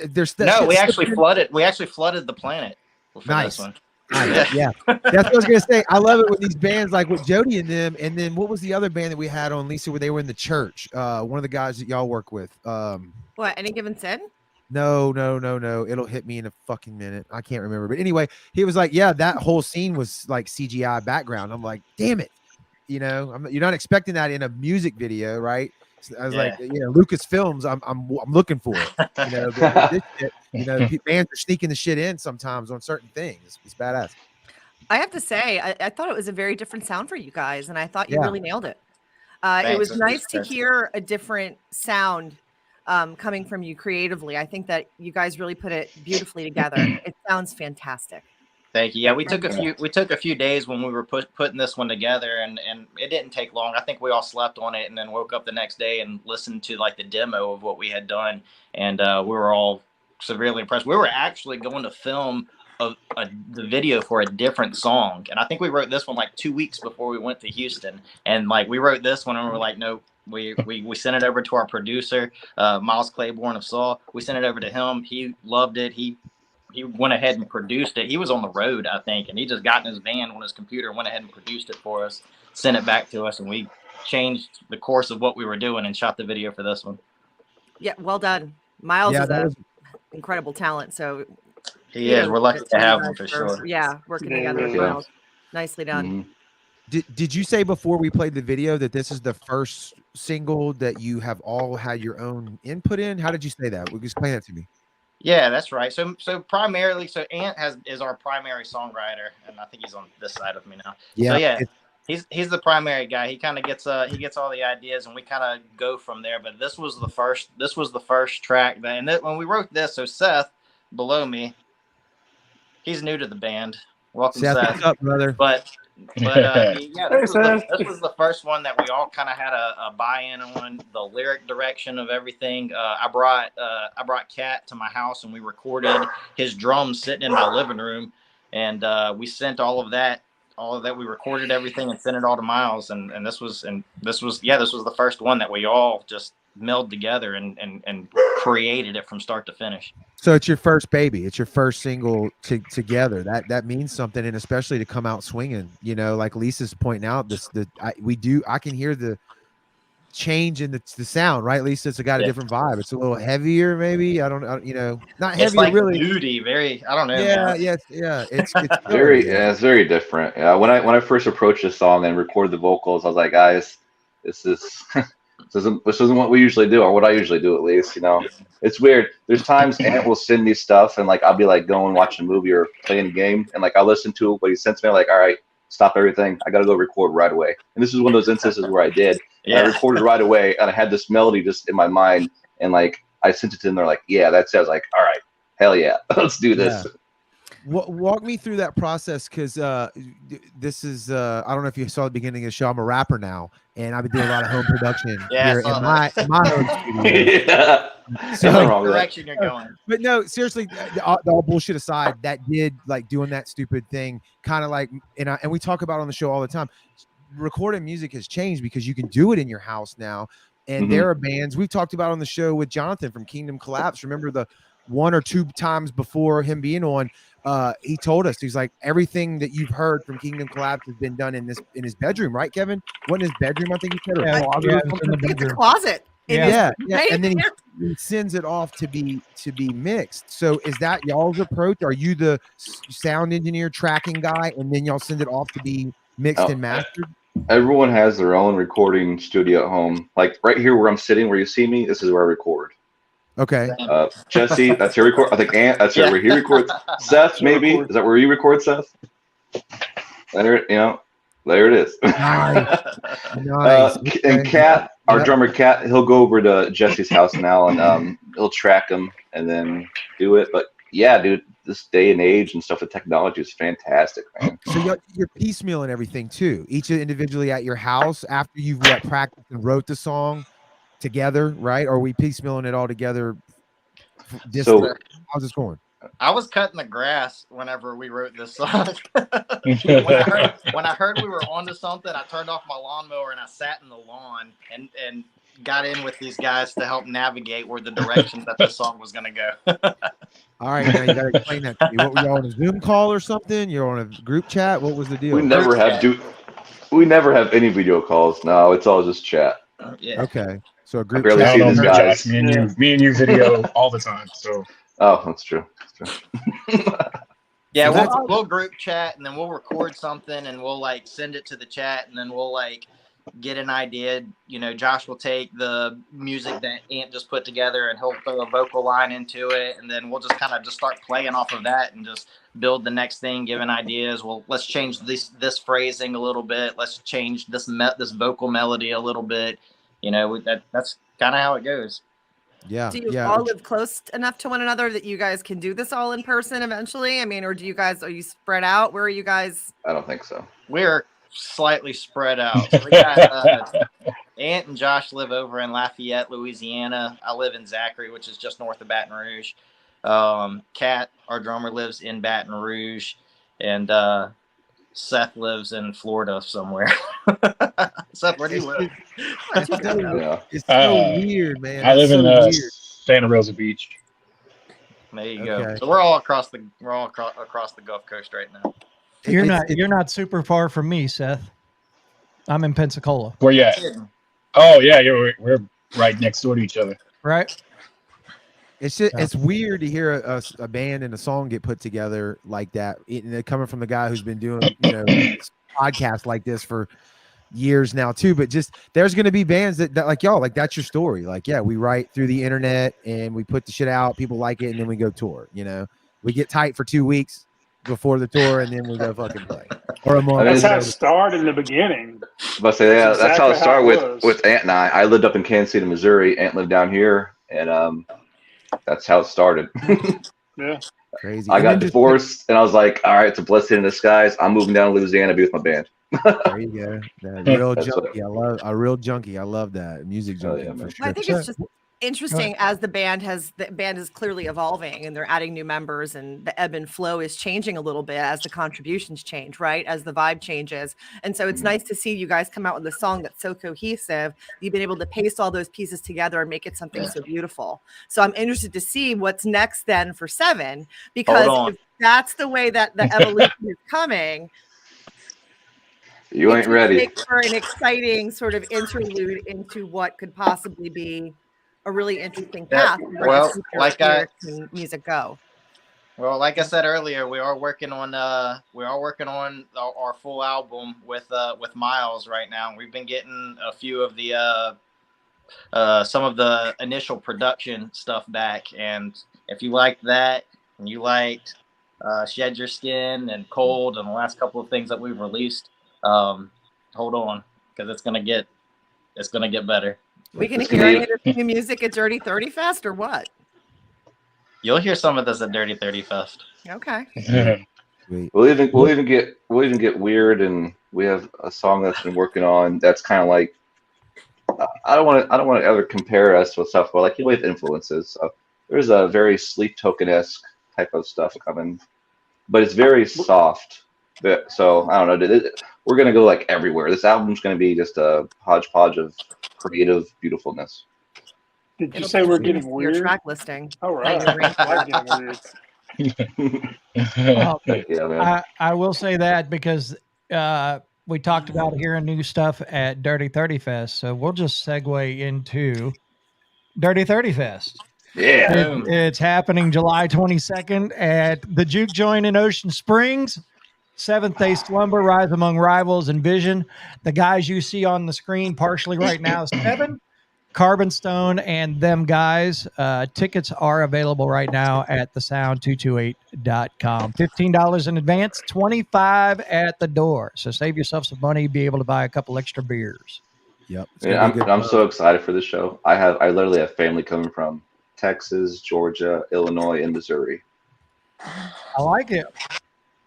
there's no, we actually flooded the planet. Nice. This one. Yeah, that's what I was gonna say. I love it with these bands, like with Jody and them. And then what was the other band that we had on, Lisa, where they were in the church? One of the guys that y'all work with. What? Any Given Sin? No. It'll hit me in a fucking minute. I can't remember. But anyway, he was like, yeah, that whole scene was like CGI background. I'm like, damn it. You know, you're not expecting that in a music video, right? So I was like, Lucasfilms, I'm looking for it. You know, but this shit, you know, bands are sneaking the shit in sometimes on certain things. It's badass. I have to say, I thought it was a very different sound for you guys, and I thought you really nailed it. Thanks. It was nice to hear a different sound coming from you creatively. I think that you guys really put it beautifully together. It sounds fantastic. Thank you. Yeah, we took a few days when we were putting this one together, and it didn't take long. I think we all slept on it, and then woke up the next day and listened to like the demo of what we had done, and we were all severely impressed. We were actually going to film the video for a different song, and I think we wrote this one like 2 weeks before we went to Houston, and like we wrote this one, and we were like, nope. We sent it over to our producer, Miles Claiborne of Saw. We sent it over to him. He loved it. He went ahead and produced it. He was on the road, I think, and he just got in his van on his computer and went ahead and produced it for us, sent it back to us, and we changed the course of what we were doing and shot the video for this one. Yeah, well done. Miles is an incredible talent. So he is. We're lucky to have him for sure. Yeah, working together with Miles. Nicely done. Mm-hmm. Did you say before we played the video that this is the first single that you have all had your own input in? How did you say that? Explain that to me. Yeah, that's right. So primarily, Ant is our primary songwriter, and I think he's on this side of me now. Yeah. So yeah, he's the primary guy. He kind of gets all the ideas, and we kind of go from there. But this was the first track when we wrote this. So Seth, below me, he's new to the band. Welcome, Seth. What's up, brother? But yeah, this was the first one that we all kind of had a buy-in on the lyric direction of everything. I brought Kat to my house, and we recorded his drums sitting in my living room, and we sent all of that. We recorded everything and sent it all to Miles, and this was the first one that we all just melded together and created it from start to finish. So it's your first baby. It's your first single together. That means something, and especially to come out swinging. You know, like Lisa's pointing out, I can hear the change in the sound, right, Lisa? It's got a different vibe. It's a little heavier, maybe. I don't not heavy, like really. Moody, very. I don't know. Yeah, man. yeah. It's very. Yeah, it's very different. Yeah, when I first approached this song and recorded the vocals, I was like, guys, this isn't what we usually do, or what I usually do at least. You know, it's weird. There's times Ant will send me stuff, and like I'll be like going watching a movie or playing a game, and like I'll listen to what he sends me. Like, all right, stop everything. I gotta go record right away. And this is one of those instances where I did. Yeah. I recorded right away, and I had this melody just in my mind, and like I sent it to them. They're like, "Yeah, that's it." I was like, "All right, hell yeah, let's do this." Yeah. Walk me through that process, because this is I don't know if you saw the beginning of the show. I'm a rapper now, and I've been doing a lot of home production here in my home studio. Yeah. So direction you're going. But no, seriously, all bullshit aside, that did like doing that stupid thing, kind of like, and we talk about on the show all the time. Recording music has changed because you can do it in your house now, and there are bands we've talked about on the show with Jonathan from Kingdom Collapse. Remember the 1 or 2 times before him being on, he told us, he's like, everything that you've heard from Kingdom Collapse has been done in his bedroom, right, Kevin? What in his bedroom? I think he said, or it's a closet. Yeah. And then he sends it off to be mixed. So is that y'all's approach? Are you the sound engineer, tracking guy, and then y'all send it off to be mixed and mastered? Everyone has their own recording studio at home. Like right here where I'm sitting, where you see me, this is where I record. Okay. Jesse, that's your record. I think Ant, that's where he records. Seth, maybe is that where you record, Seth? There it is. Nice. And Kat, our drummer Kat, he'll go over to Jesse's house now, and he'll track him and then do it. But yeah, dude, this day and age and stuff with technology is fantastic, man. So you're piecemealing everything too, each individually at your house after you've practiced and wrote the song together, right? Or are we piecemealing it all together? So how's this going? I was cutting the grass whenever we wrote this song. when I heard we were onto something, I turned off my lawnmower and I sat in the lawn and got in with these guys to help navigate where the direction that the song was going to go. All right, now you got to explain that to me. What, were you on a Zoom call or something? You're on a group chat? What was the deal? We never have any video calls. No, it's all just chat. Yeah. Okay. So a group I barely chat. see these guys. Me and you video all the time. So. Oh, that's true. Yeah, we'll group chat, and then we'll record something, and we'll like send it to the chat, and then we'll like get an idea. You know, Josh will take the music that Ant just put together, and he'll throw a vocal line into it, and then we'll just kind of just start playing off of that and just build the next thing, giving ideas. Well, let's change this phrasing a little bit. Let's change this vocal melody a little bit. You know, that's kind of how it goes. Yeah. Do you all live close enough to one another that you guys can do this all in person eventually? I mean, or are you spread out? Where are you guys? I don't think so. We're slightly spread out. So we got Ant and Josh live over in Lafayette, Louisiana. I live in Zachary, which is just north of Baton Rouge. Kat, our drummer, lives in Baton Rouge, and Seth lives in Florida somewhere. Seth, where do you live? It's so weird, man. I live in Santa Rosa Beach. There you go. So we're all across the Gulf Coast right now. You're not super far from me, Seth. I'm in Pensacola. Where you at? Oh yeah, we're right next door to each other. Right. It's just, it's weird to hear a band and a song get put together like that. Coming from the guy who's been doing podcasts like this for years now too. But just there's going to be bands that like y'all, like that's your story. Like, yeah, we write through the internet and we put the shit out. People like it, and then we go tour. We get tight for 2 weeks before the tour, and then we go fucking play. Or a month. That's how it started in the beginning. But that's how it started with Ant and I. I lived up in Kansas City, Missouri. Ant lived down here, and that's how it started. Yeah. Crazy. I got divorced, and I was like, all right, it's a blessing in disguise. I'm moving down to Louisiana to be with my band. There you go. Real junkie. A real junkie. I love that. Music junkie for sure. I think it's just interesting as the band is clearly evolving and they're adding new members, and the ebb and flow is changing a little bit as the contributions change, right? As the vibe changes. And so it's nice to see you guys come out with a song that's so cohesive. You've been able to paste all those pieces together and make it something so beautiful. So I'm interested to see what's next then for Seven, because if that's the way that the evolution is coming, you ain't ready. Make for an exciting sort of interlude into what could possibly be a really interesting path. Well, music go. Well, like I said earlier, we are working on our full album with Miles right now. We've been getting a few of the some of the initial production stuff back, and if you liked that and you liked Shed Your Skin and Cold and the last couple of things that we've released, hold on, because it's gonna get better. We can hear any of this new music at Dirty 30 Fest or what? You'll hear some of this at Dirty 30 Fest. Okay. We'll even get weird, and we have a song that's been working on that's kind of like I don't want to ever compare us with stuff, but like we have influences. There's a very Sleep Token-esque type of stuff coming, but it's very soft. So I don't know. We're gonna go like everywhere. This album's gonna be just a hodgepodge of creative beautifulness. Did you say we're getting weird? Your track listing. All right. I like getting weird. I will say that because we talked about hearing new stuff at Dirty 30 Fest, so we'll just segue into Dirty 30 Fest. Yeah, it's happening July 22nd at the Juke Joint in Ocean Springs. Seventh Day Slumber, Rise Among Rivals, and Vision. The guys you see on the screen partially right now, Seven, Carbon Stone, and them guys. Tickets are available right now at thesound228.com. $15 in advance, $25 at the door. So save yourself some money, be able to buy a couple extra beers. Yep. Yeah, I'm so excited for this show. I literally have family coming from Texas, Georgia, Illinois, and Missouri. I like it.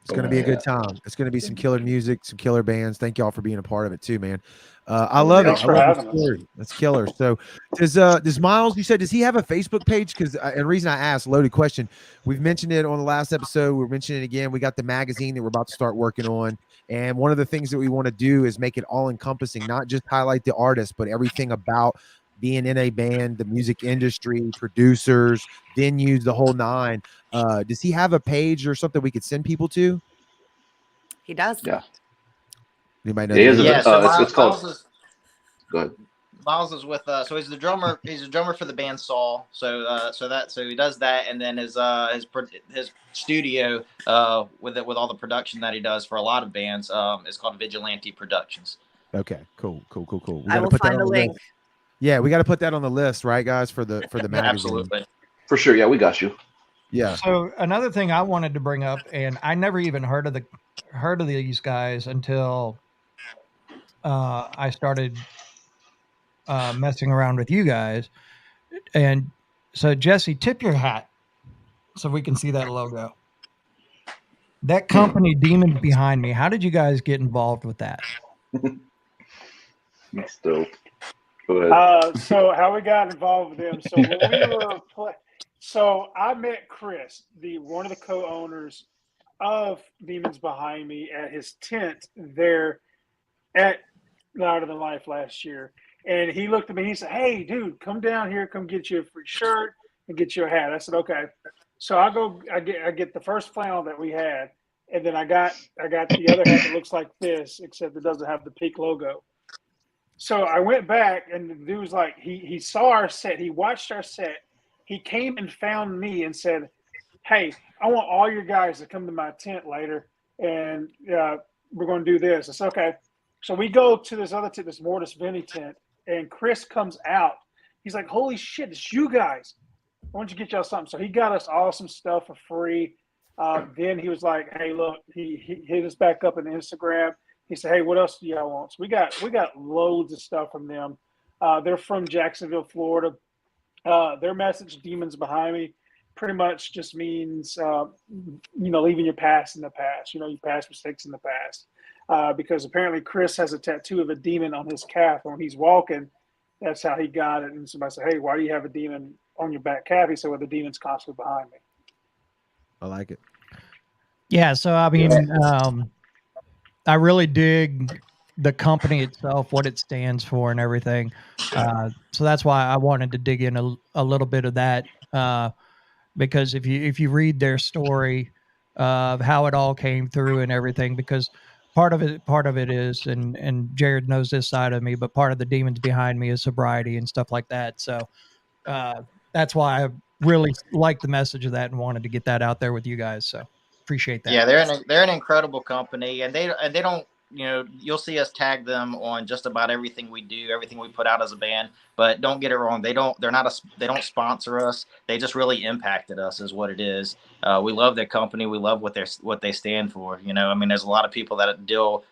It's going to be a good time. It's going to be some killer music, some killer bands. Thank y'all for being a part of it too, man. I love it. I love the story. That's killer. So does Miles, you said, does he have a Facebook page? Because the reason I asked, loaded question, we've mentioned it on the last episode. We're mentioning it again. We got the magazine that we're about to start working on. And one of the things that we want to do is make it all encompassing, not just highlight the artist, but everything about being in a band, the music industry, producers, venues, the whole nine. Does he have a page or something we could send people to? He does. Yeah. Anybody know? It's called. Go ahead. Miles is with so he's the drummer. He's a drummer for the band Saul. So he does that, and then his studio with all the production that he does for a lot of bands is called Vigilante Productions. Okay, cool. I will find a link. Yeah, we got to put that on the list, right, guys, for the magazine. Absolutely. For sure. Yeah, we got you. Yeah. So another thing I wanted to bring up, and I never even heard of these guys until I started messing around with you guys. And So Jesse, tip your hat so we can see that logo. That company, Demons Behind Me. How did you guys get involved with that? That's dope. Go ahead. So how we got involved with them? So when we were so I met Chris, one of the co-owners of Demons Behind Me, at his tent there at Louder Than Life last year. And he looked at me, he said, "Hey, dude, come down here, come get you a free shirt and get you a hat." I said, "Okay." So I get the first flannel that we had, and then I got the other hat that looks like this, except it doesn't have the peak logo. So I went back, and the dude was like, he saw our set, he watched our set, he came and found me and said, "Hey, I want all your guys to come to my tent later, and we're going to do this." I said, "Okay." So we go to this other tent, this Mortis Vinny tent, and Chris comes out. He's like, "Holy shit, it's you guys. Why don't you get y'all something?" So he got us all some stuff for free. Then he was like, "Hey, look," he hit us back up on Instagram. He said, "Hey, what else do y'all want?" So we got loads of stuff from them. They're from Jacksonville, Florida. Their message, Demons Behind Me, pretty much just means, leaving your past in the past, your past mistakes in the past. Because apparently Chris has a tattoo of a demon on his calf. And when he's walking, that's how he got it. And somebody said, "Hey, why do you have a demon on your back calf?" He said, "Well, the demon's constantly behind me." I like it. Yeah. So, I mean, I really dig the company itself, what it stands for and everything. So that's why I wanted to dig in a little bit of that. Because if you read their story of how it all came through and everything, because part of it is, and Jared knows this side of me, but part of the Demons Behind Me is sobriety and stuff like that. So that's why I really like the message of that and wanted to get that out there with you guys. So appreciate that. Yeah, they're an incredible company, and they don't, you'll see us tag them on just about everything we do, everything we put out as a band. But don't get it wrong, they don't sponsor us. They just really impacted us, is what it is. We love their company. We love what they stand for. There's a lot of people that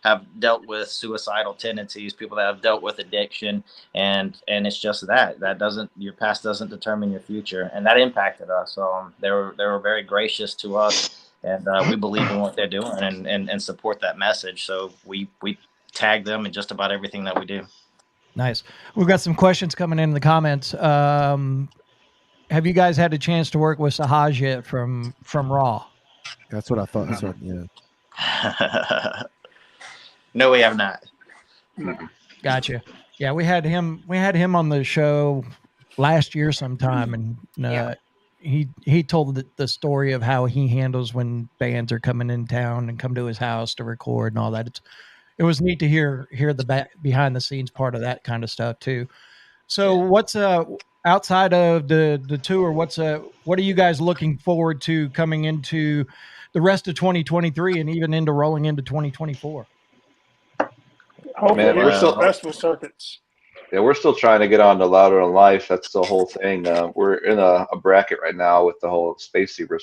have dealt with suicidal tendencies, people that have dealt with addiction, and it's just that your past doesn't determine your future, and that impacted us. They were very gracious to us. And we believe in what they're doing and support that message. So we tag them in just about everything that we do. Nice. We've got some questions coming in the comments. Have you guys had a chance to work with Sahaj yet from Raw? That's what I thought. That's what, yeah. No, we have not. Gotcha. Yeah, we had him on the show last year sometime, and he told the story of how he handles when bands are coming in town and come to his house to record and all that. It was neat to hear the behind the scenes part of that kind of stuff too. So what's outside of the tour? What are you guys looking forward to coming into the rest of 2023 and even into rolling into 2024? Hopefully, we're still festival circuits. Yeah, we're still trying to get on to Louder Than Life. That's the whole thing. We're in a bracket right now with the whole Space Zebra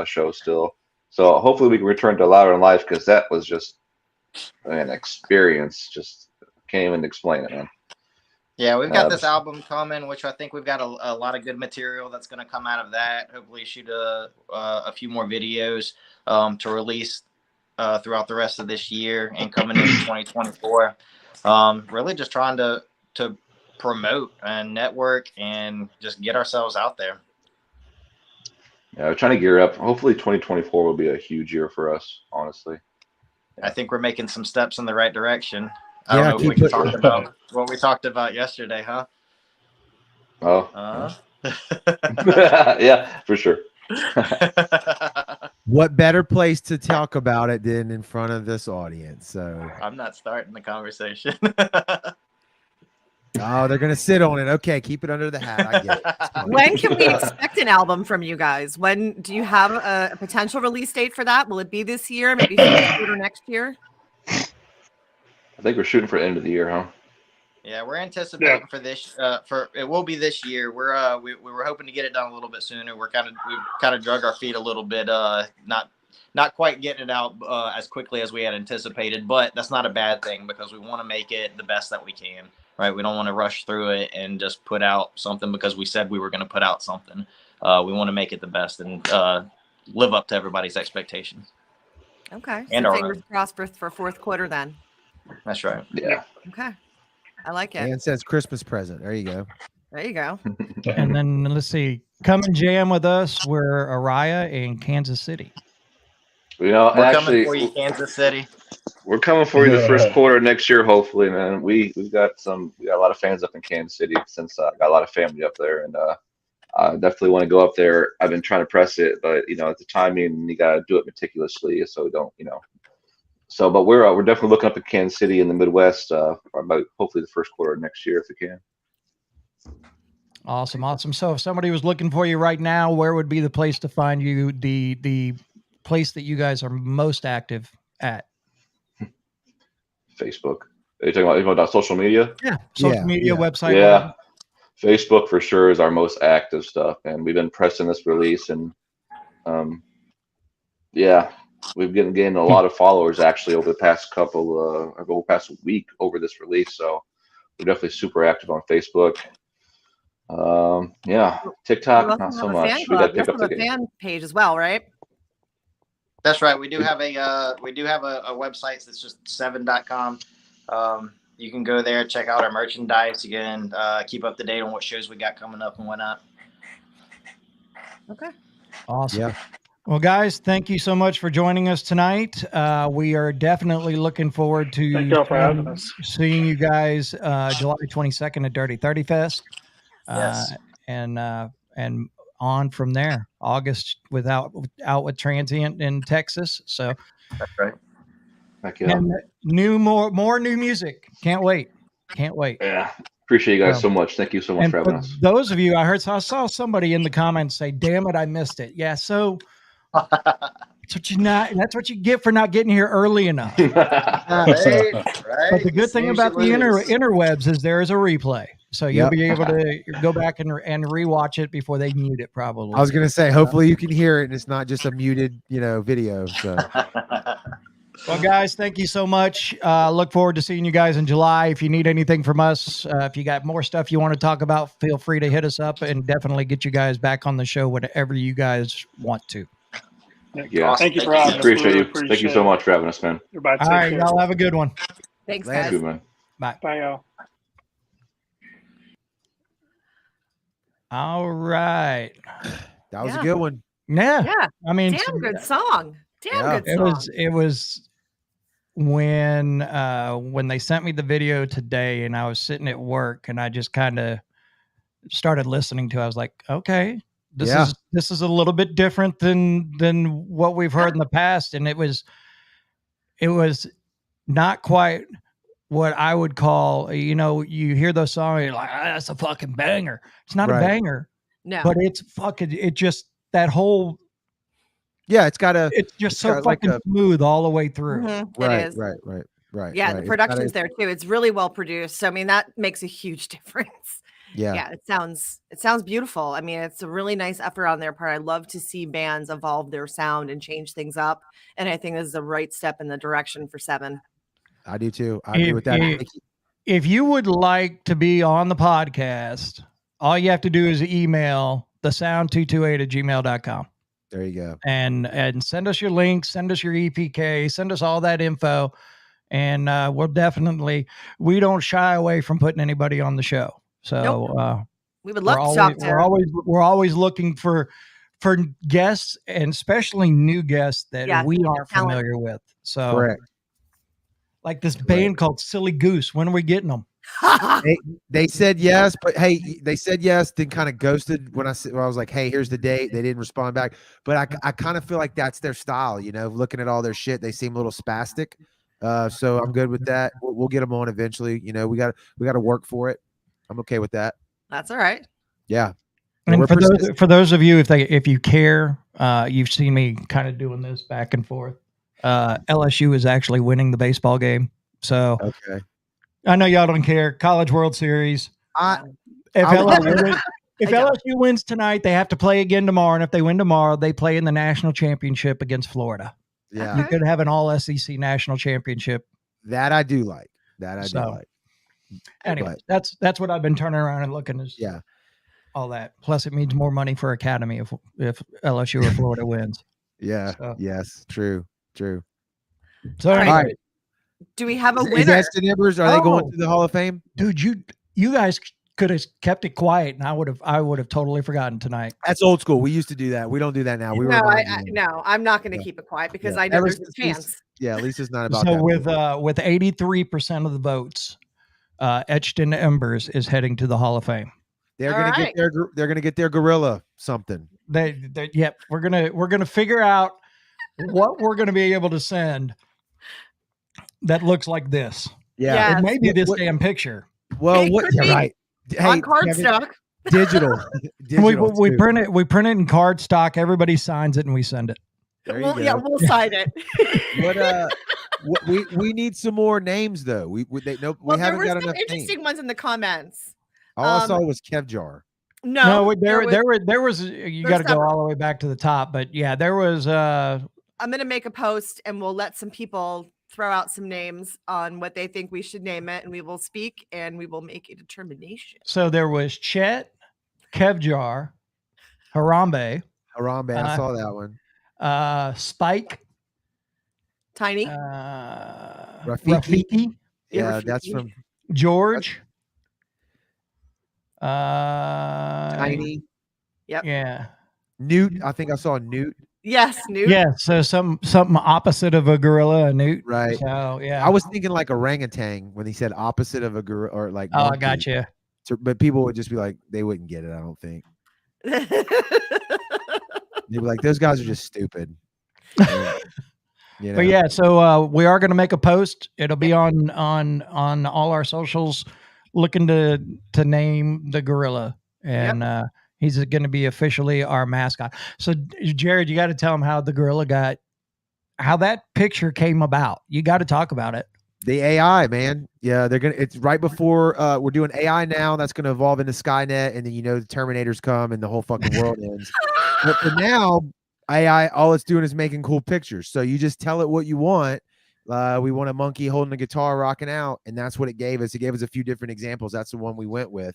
show still. So hopefully we can return to Louder Than Life, because that was just an experience. Just can't even explain it, man. Yeah, we've got this album coming, which I think we've got a lot of good material that's going to come out of that. Hopefully shoot a few more videos to release throughout the rest of this year and coming into 2024. Really just trying to promote and network and just get ourselves out there. Yeah, we're trying to gear up. Hopefully 2024 will be a huge year for us, honestly. I think we're making some steps in the right direction. I don't know if we can talk about what we talked about yesterday, huh? Oh. Yeah, for sure. What better place to talk about it than in front of this audience? So I'm not starting the conversation. Oh, they're going to sit on it. Okay, keep it under the hat. I get it. When can we expect an album from you guys? When do you have a potential release date for that? Will it be this year, maybe or next year? I think we're shooting for the end of the year, huh? Yeah, we're anticipating for this. For it will be this year. We were hoping to get it done a little bit sooner. We've kind of drug our feet a little bit. Not quite getting it out as quickly as we had anticipated, but that's not a bad thing because we want to make it the best that we can. right? We don't want to rush through it and just put out something because we said we were going to put out something. We want to make it the best and live up to everybody's expectations. Okay. And so our fingers crossed for fourth quarter then. That's right. Yeah. Okay. I like it. And says Christmas present. There you go. There you go. And then let's see, come and jam with us. We're Araya in Kansas City. You know, We're actually, coming for you, Kansas City. we're coming for you the first quarter next year, hopefully, man. We got a lot of fans up in Kansas City since I got a lot of family up there, and I definitely want to go up there. I've been trying to press it, but you know, at the timing, you got to do it meticulously, so we don't, you know. So, but we're definitely looking up at Kansas City in the Midwest, about hopefully the first quarter of next year if we can. Awesome. So if somebody was looking for you right now, where would be the place to find you? The place that you guys are most active at? Facebook. Are you talking about social media? Yeah, social media, website. Yeah, whatever. Facebook for sure is our most active stuff, and we've been pressing this release, and yeah, we've been getting a lot of followers actually over the past past week over this release. So we're definitely super active on Facebook. Yeah, TikTok not so much. We got to pick up the game. Fan page as well, right? That's right. We do have a website that's just SevVven.com. You can go there, check out our merchandise. You can keep up to date on what shows we got coming up and whatnot. Okay. Awesome. Yeah. Well, guys, thank you so much for joining us tonight. We are definitely looking forward to Thank y'all for having us. seeing you guys July 22nd at Dirty 30 Fest. Yes. And on from there, August out with Transient in Texas. So That's right. Heck yeah. and more new music. Can't wait. Yeah. Appreciate you guys so much. Thank you so much And for having for us. those of you, I saw somebody in the comments say, "Damn it, I missed it." Yeah, so that's what you get for not getting here early enough. Right. But the good thing about the interwebs is there is a replay. So you'll be able to go back and rewatch it before they mute it, probably. I was gonna say, hopefully you can hear it and it's not just a muted, video. So well, guys, thank you so much. Look forward to seeing you guys in July. If you need anything from us, if you got more stuff you want to talk about, feel free to hit us up and definitely get you guys back on the show whenever you guys want to. Yeah. Thank you for having us. Appreciate Really you. Thank you so much for having us, man. All All right, y'all have a good one. Thanks, Later. guys. Good, man. Bye. Bye, y'all. All right. that was a good one. Yeah. Yeah. I mean, Damn good song. Yeah. Good song. it was when they sent me the video today and I was sitting at work and I just kind of started listening to it. I was like, okay, this is a little bit different than what we've heard in the past. And it was not quite what I would call, you hear those songs, you're like, that's a fucking banger. It's not a banger. No. But it's fucking, it just, that whole, it's just so fucking smooth all the way through. Mm-hmm. It is. Right. Yeah, the production's there too. It's really well produced. So I mean, that makes a huge difference. Yeah, it sounds beautiful. I mean, it's a really nice effort on their part. I love to see bands evolve their sound and change things up. And I think this is the right step in the direction for Seven. I do too. I agree with that. If you would like to be on the podcast, all you have to do is email thesound228@gmail.com. There you go. And send us your links, send us your EPK, send us all that info. And we don't shy away from putting anybody on the show. So we would love to talk to. We're always looking for guests, and especially new guests that we aren't familiar with. So correct. Like this band called Silly Goose. When are we getting them? They said yes, but hey, they said yes, then kind of ghosted when I was like, hey, here's the date. They didn't respond back. But I kind of feel like that's their style, looking at all their shit, they seem a little spastic. So I'm good with that. We'll get them on eventually. We got to work for it. I'm okay with that. That's all right. Yeah. And for those of you, if you care, you've seen me kind of doing this back and forth. LSU is actually winning the baseball game. So okay. I know y'all don't care. College World Series. If LSU wins tonight, they have to play again tomorrow. And if they win tomorrow, they play in the national championship against Florida. Yeah. You could have an all SEC national championship. That I do like. That I do like. Anyway, But- that's what I've been turning around and looking is Yeah. all that. Plus, it means more money for Academy if LSU or Florida wins. Yeah. So- Yes. True. So All right. anyway, Do we have a Is winner? Etched In Embers, are they going Oh. to the Hall of Fame? dude, you guys could have kept it quiet, and I would have totally forgotten tonight. That's old school. We used to do that. We don't do that now. We No, remind you. no, I'm not going to Yeah. keep it quiet because Yeah. I know Ever there's a since Lisa- chance. Yeah, Lisa's not about So that. with 83% of the votes, Etched in Embers is heading to the Hall of Fame. They're All gonna right. get their gorilla something. Yep, we're gonna figure out what we're gonna be able to send that looks like this. Yeah. Yeah. It may be What- this what- damn picture. Well, It what? could Yeah, be right. On cardstock. digital. We too. print it in card stock. Everybody signs it and we send it. There you Well, go. yeah, we'll sign it. What we need some more names though. We There haven't were got some enough names. interesting ones in the comments. All I saw was Kevjar. No, there there was you there's got to go several. all the way back to the top, but yeah, there was I'm going to make a post and we'll let some people throw out some names on what they think we should name it, and we will speak and we will make a determination. so there was Chet, Kevjar, Harambe, Harambe, I saw that one. Spike, Tiny, Rafiki, Yeah, that's Rafiki. from George, Tiny. Yep. yeah, Newt. I think I saw Newt. Yes, Newt. yeah. So something opposite of a gorilla, a newt, Right. So yeah, I was thinking like orangutan when he said opposite of a gorilla or like. Oh, I monkey. got you. But people would just be like, they wouldn't get it. I don't think they'd be like, those guys are just stupid. You know? But yeah, so we are going to make a post. It'll be on all our socials, looking to name the gorilla, and he's going to be officially our mascot. So Jared, you got to tell him how the gorilla how that picture came about. You got to talk about it. The AI, man. Yeah, it's right before we're doing AI now. That's gonna evolve into Skynet, and then the Terminators come and the whole fucking world ends. But for now, AI, all it's doing is making cool pictures. So you just tell it what you want. We want a monkey holding a guitar rocking out, and that's what it gave us. It gave us a few different examples. That's the one we went with.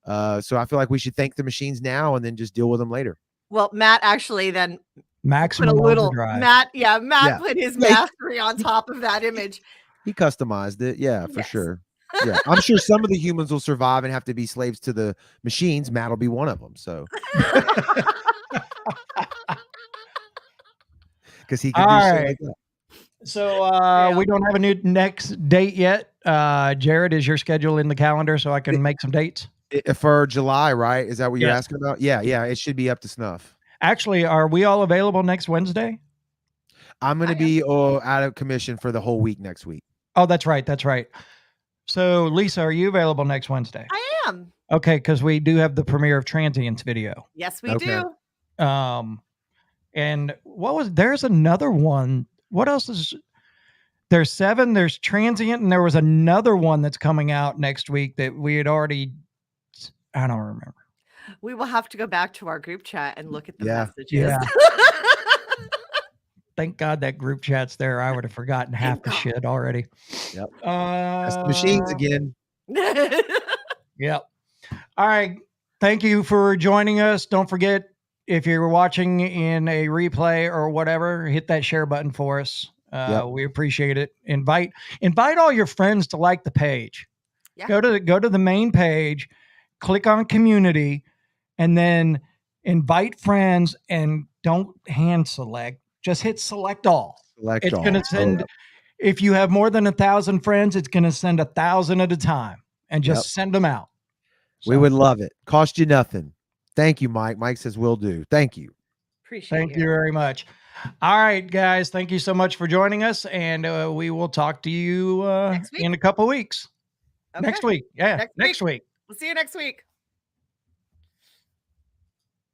So I feel like we should thank the machines now and then just deal with them later. Well, Matt actually then Maximum put a little overdrive. Matt Yeah. put his mastery on top of that image. He customized it. Yeah, for Yes. sure. Yeah, I'm sure some of the humans will survive and have to be slaves to the machines. Matt will be one of them. So, because he can All do shit right. like that. So we don't have a new next date yet. Jared, is your schedule in the calendar so I can make some dates? For July, right? Is that what you're Yes. asking about? Yeah, it should be up to snuff. Actually, are we all available next Wednesday? I'm going to be out of commission for the whole week next week. Oh, that's right. That's right. So, Lisa, are you available next Wednesday? I am. Okay, because we do have the premiere of Transients video. Yes, we Okay. do. And there's another one. What else is there's 7, there's Transient, and there was another one that's coming out next week that we had already, I don't remember. We will have to go back to our group chat and look at the Yeah. messages. Yeah. Thank God that group chat's there. I would have forgotten half the shit already. Yep. That's the machines again. Yep. All right. Thank you for joining us. Don't forget, if you're watching in a replay or whatever, hit that share button for us. Yep. We appreciate it. Invite all your friends to like the page. Yeah. Go to the main page, click on community, and then invite friends, and don't hand select. Just hit select all. Select It's all. going to send, if you have more than 1,000 friends, it's going to send 1,000 at a time and just send them out. We would love it. Cost you nothing. Thank you, Mike. Mike says will do. Thank you. Appreciate Thank you very much. All right, guys. Thank you so much for joining us. And we will talk to you Next week? in a couple weeks. Okay. Next week. Yeah. Next Next week. We'll see you next week.